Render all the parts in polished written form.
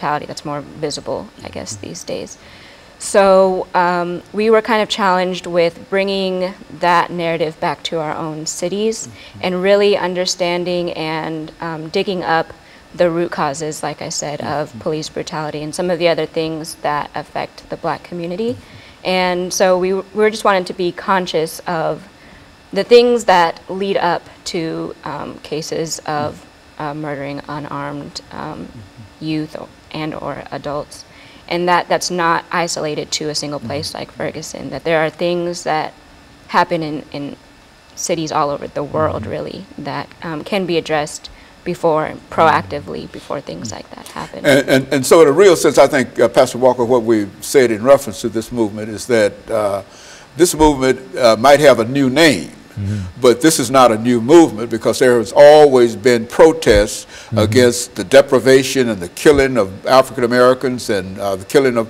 brutality that's more visible, I guess, these days. So we were kind of challenged with bringing that narrative back to our own cities and really understanding and digging up the root causes, like I said, of police brutality and some of the other things that affect the Black community. And so we were just wanting to be conscious of the things that lead up to cases of murdering unarmed youth and or adults. And that's not isolated to a single place like Ferguson, that there are things that happen in cities all over the world, really, that can be addressed proactively before things like that happen. And so in a real sense, I think, Pastor Walker, what we've said in reference to this movement is that this movement might have a new name, but this is not a new movement, because there has always been protests against the deprivation and the killing of African Americans and the killing of,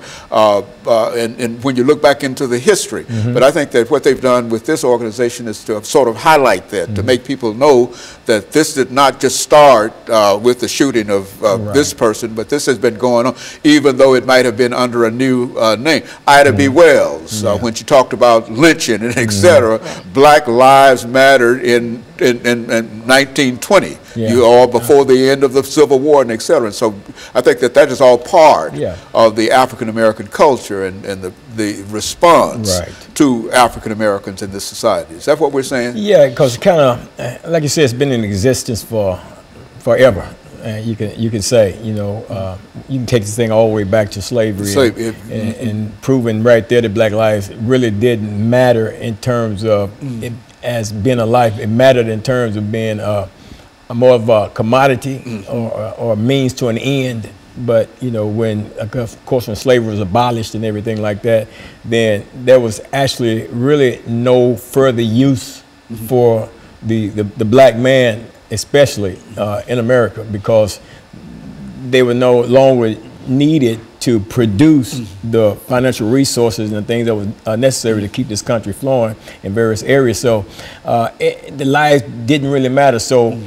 and when you look back into the history. But I think that what they've done with this organization is to sort of highlight that, to make people know that this did not just start with the shooting of this person, but this has been going on, even though it might have been under a new name. Ida B. Wells, when she talked about lynching and et cetera, Black Lives Mattered in 1920, or before the end of the Civil War and et cetera. And so I think that that is all part of the African American culture and the response to African Americans in this society. Is that what we're saying? Yeah, because kind of, like you said, it's been in existence for forever. You can say, you know, you can take this thing all the way back to slavery, and proving right there that Black lives really didn't matter in terms of it as being a life. It mattered in terms of being a more of a commodity or a means to an end. But you know, when of course when slavery was abolished and everything like that, then there was actually really no further use for the Black man, especially in America, because they were no longer needed to produce the financial resources and the things that was necessary to keep this country flowing in various areas. So the lives didn't really matter. So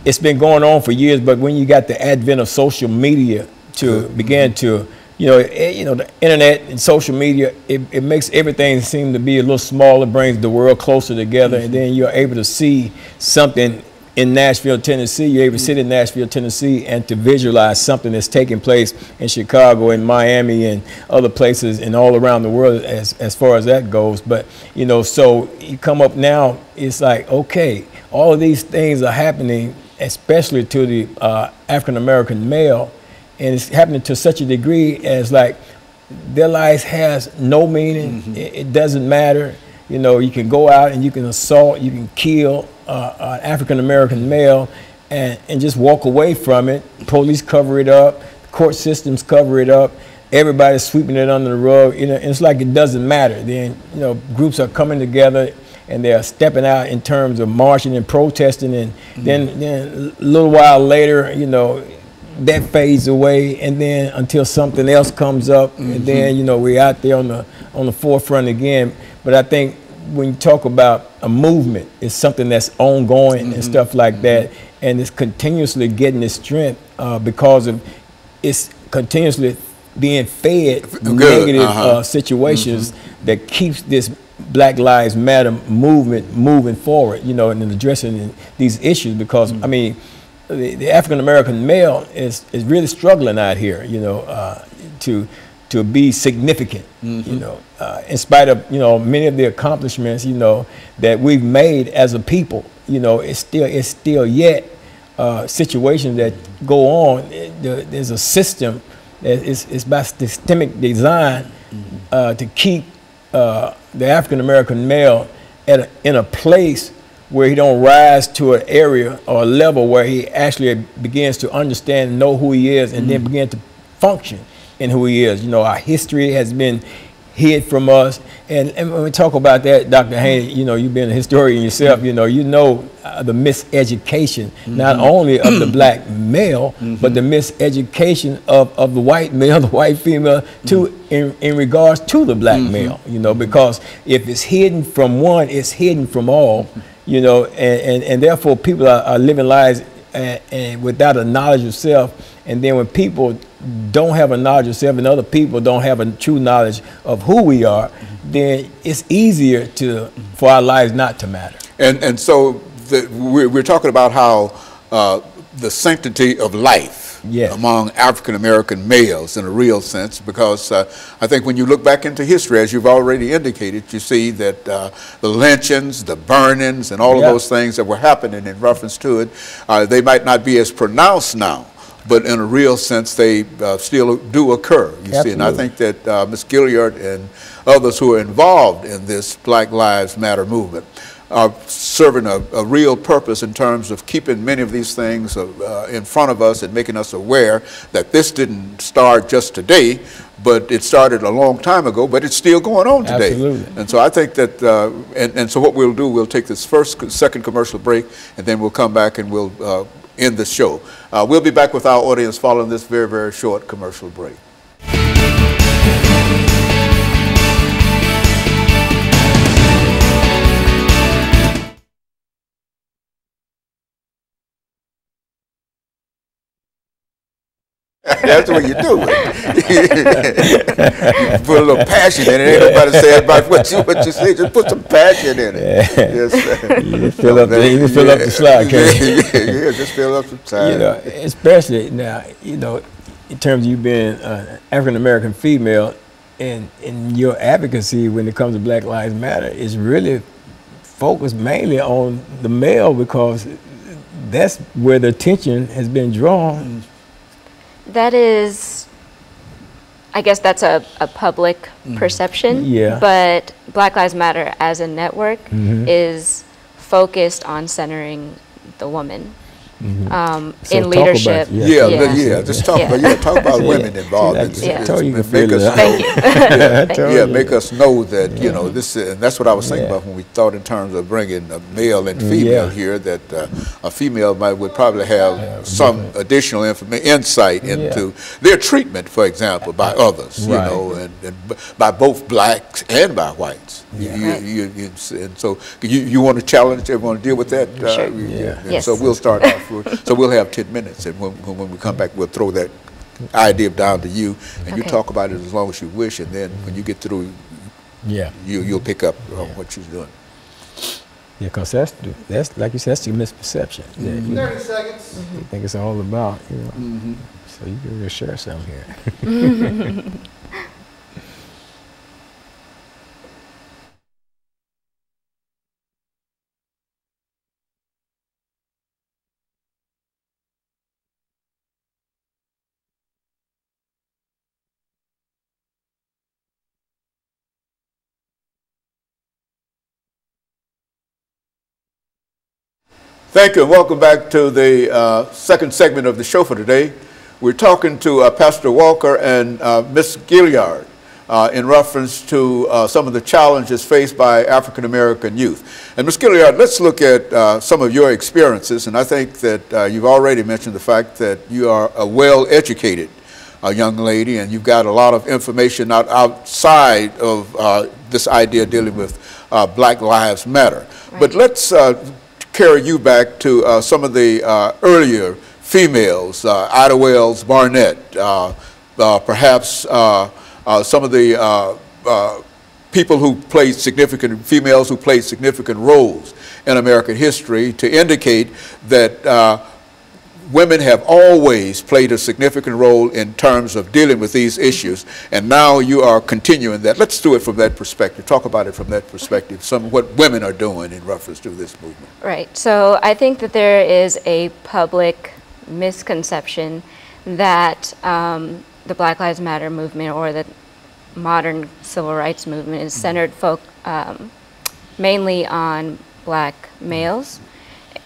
it's been going on for years, but when you got the advent of social media to begin to, you know, the internet and social media, it makes everything seem to be a little smaller, brings the world closer together, and then you're able to see something in Nashville, Tennessee. You're able to sit in Nashville, Tennessee, and to visualize something that's taking place in Chicago and Miami and other places and all around the world as far as that goes. But, you know, so you come up now, it's like, okay, all of these things are happening, especially to the African-American male, and it's happening to such a degree as like their lives has no meaning. It doesn't matter. You know, you can go out and you can assault, you can kill an African-American male and just walk away from it. Police cover it up, court systems cover it up, everybody's sweeping it under the rug. You know, and it's like it doesn't matter. Then, you know, groups are coming together and they're stepping out in terms of marching and protesting, and then a little while later, you know, that fades away, and then until something else comes up, and then, you know, we're out there on the forefront again. But I think when you talk about a movement, it's something that's ongoing and stuff like that, and it's continuously getting its strength because of it's continuously being fed negative situations that keeps this Black Lives Matter movement moving forward, you know, and addressing these issues. Because I mean, the African American male is really struggling out here, you know, to be significant, you know, in spite of, you know, many of the accomplishments, you know, that we've made as a people. You know, it's still yet situations that go on. There's a system that is by systemic design to keep the African American male in a place where he don't rise to an area or a level where he actually begins to understand and know who he is, and then begin to function in who he is. You know, our history has been hid from us, and when we talk about that, Dr. Haney, you know, you've been a historian yourself, you know the miseducation, not only of the Black male, but the miseducation of the white male, the white female, in regards to the Black male, you know, because if it's hidden from one, it's hidden from all, you know, and therefore people are living lives and without a knowledge of self. And then when people don't have a knowledge of self and other people don't have a true knowledge of who we are, then it's easier for our lives not to matter. And so we're talking about how the sanctity of life among African American males in a real sense, because I think when you look back into history, as you've already indicated, you see that the lynchings, the burnings, and all of those things that were happening in reference to it, they might not be as pronounced now, but in a real sense, they still do occur, you see. And I think that Ms. Gilliard and others who are involved in this Black Lives Matter movement are serving a real purpose in terms of keeping many of these things in front of us and making us aware that this didn't start just today, but it started a long time ago, but it's still going on today. Absolutely. And so I think that, and so what we'll do, we'll take this second commercial break, and then we'll come back and we'll end the show. We'll be back with our audience following this very, very short commercial break. That's what you do. Put a little passion in it. Ain't nobody say about what you say. Just put some passion in it. Yes, you fill up the slot, yeah, just fill up some time. You know, especially now, you know, in terms of you being an African American female, and your advocacy when it comes to Black Lives Matter is really focused mainly on the male, because that's where the attention has been drawn. That is, I guess that's a public perception, but Black Lives Matter as a network is focused on centering the woman in leadership. Just talk about women involved. Make us know that, you know, this, and that's what I was thinking about when we thought in terms of bringing a male and female here, that a female would probably have some additional insight into their treatment, for example, by others, you know, and by both blacks and by whites. And so you want to challenge, you want to deal with that? Yes. So we'll start off. So we'll have 10 minutes, and when we come back, we'll throw that idea down to you, and you talk about it as long as you wish, and then when you get through, you'll pick up on what you're doing. Yeah, because that's like you said, that's the misperception. 30 seconds. You think it's all about, you know. So you can just share some here. Thank you, and welcome back to the second segment of the show for today. We're talking to Pastor Walker and Ms. Gilliard in reference to some of the challenges faced by African American youth. And Ms. Gilliard, let's look at some of your experiences, and I think that you've already mentioned the fact that you are a well-educated young lady, and you've got a lot of information outside of this idea dealing with Black Lives Matter. Right. But let's carry you back to some of the earlier females, Ida Wells Barnett, perhaps some of the people who played females who played significant roles in American history, to indicate that women have always played a significant role in terms of dealing with these issues, and now you are continuing that. Let's do it from that perspective. Talk about it from that perspective, some of what women are doing in reference to this movement. Right. So I think that there is a public misconception that the Black Lives Matter movement, or the modern civil rights movement, is centered mainly on black males.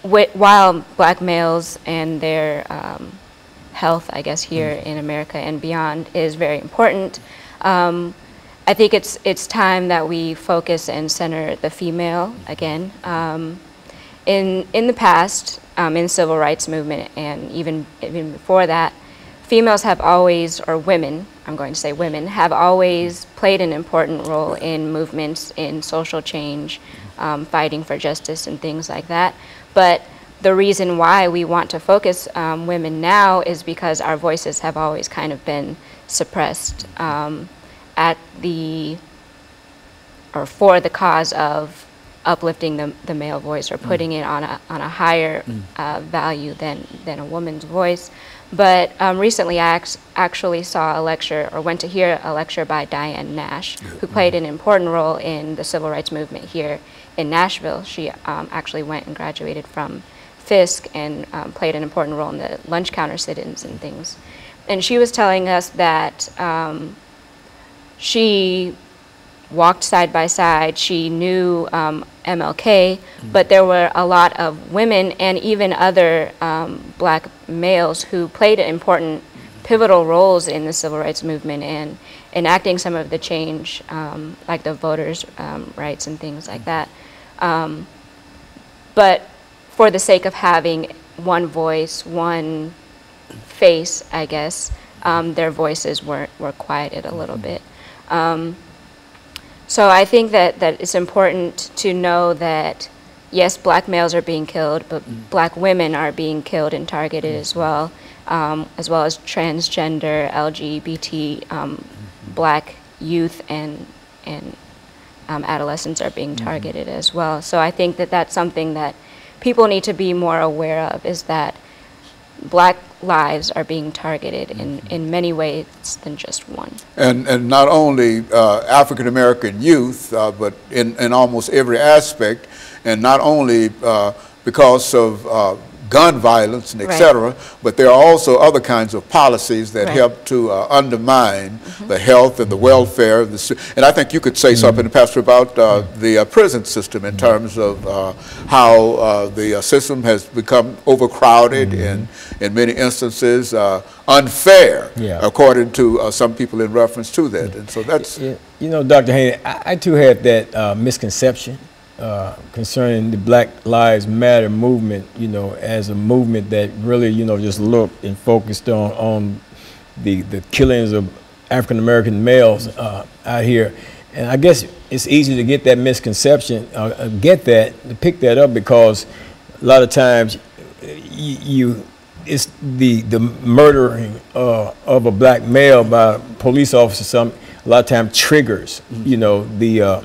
While black males and their health, I guess, here in America and beyond is very important, I think it's time that we focus and center the female again. In the past, in civil rights movement, and even before that, females have always, or women, I'm going to say women, have always played an important role in movements, in social change, fighting for justice and things like that. But the reason why we want to focus women now is because our voices have always kind of been suppressed at the, or for the cause of uplifting the male voice or putting it on a higher value than a woman's voice. But recently I actually saw a lecture, or went to hear a lecture by Diane Nash, who played an important role in the civil rights movement here in Nashville. She actually went and graduated from Fisk and played an important role in the lunch counter sit-ins and things. And she was telling us that she walked side by side. She knew MLK, but there were a lot of women and even other black males who played important pivotal roles in the civil rights movement and enacting some of the change, like the voters' rights and things like that. But for the sake of having one voice, one face, I guess, their voices were quieted a little bit. So I think that it's important to know that, yes, black males are being killed, but black women are being killed and targeted as well as transgender, LGBT, black youth and adolescents are being targeted as well. So I think that that's something that people need to be more aware of, is that black lives are being targeted in many ways than just one. And not only African American youth, but in almost every aspect, and not only because of gun violence and et cetera, but there are also other kinds of policies that help to undermine the health and the welfare of the, and I think you could say something, Pastor, about the prison system in terms of how the system has become overcrowded and in many instances unfair, according to some people in reference to that. And so that's... You know, Dr. Haney, I too had that misconception concerning the Black Lives Matter movement, you know, as a movement that really, you know, just looked and focused on the killings of African American males out here. And I guess it's easy to get that misconception, to pick that up, because a lot of times it's the murdering of a black male by a police officer. A lot of times triggers, you know, the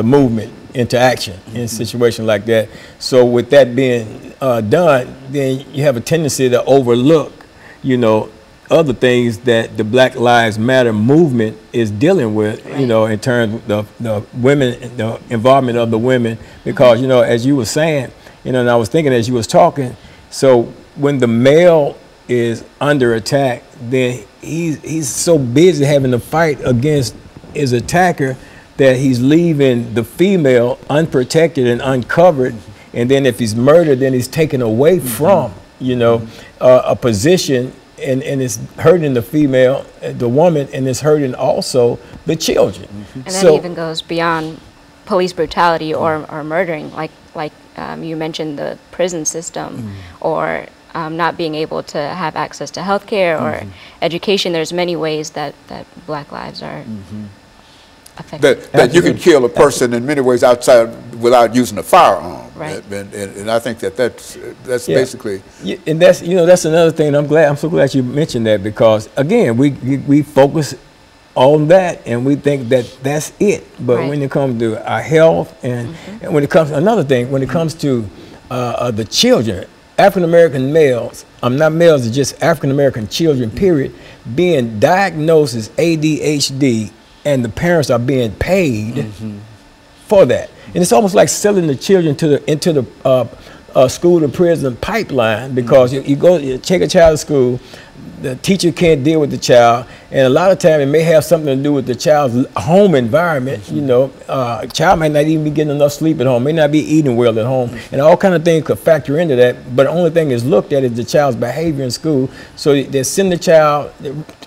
movement into action in a situation like that. So with that being done, then you have a tendency to overlook, you know, other things that the Black Lives Matter movement is dealing with, you know, in terms of the women, the involvement of the women, because, you know, as you were saying, you know, and I was thinking as you was talking, so when the male is under attack, then he's so busy having to fight against his attacker that he's leaving the female unprotected and uncovered, and then if he's murdered, then he's taken away from, you know, a position, and it's hurting the female, the woman, and it's hurting also the children. And that even goes beyond police brutality or murdering, like you mentioned the prison system, or not being able to have access to health care or education. There's many ways that black lives are that you can kill a person in many ways outside without using a firearm, and I think that's basically. And that's, you know, that's another thing. I'm so glad you mentioned that, because again, we focus on that and we think that that's it. But when it comes to our health and when it comes to another thing, when it comes to the children, African American males, not males, it's just African American children, period, being diagnosed as ADHD. And the parents are being paid for that. And it's almost like selling the children into the school to prison pipeline, because you take a child to school, the teacher can't deal with the child, and a lot of time it may have something to do with the child's home environment. You know, a child might not even be getting enough sleep at home, may not be eating well at home, and all kind of things could factor into that. But the only thing is looked at is the child's behavior in school. So they send the child,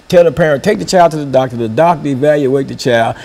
tell the parent, take the child to the doctor evaluate the child.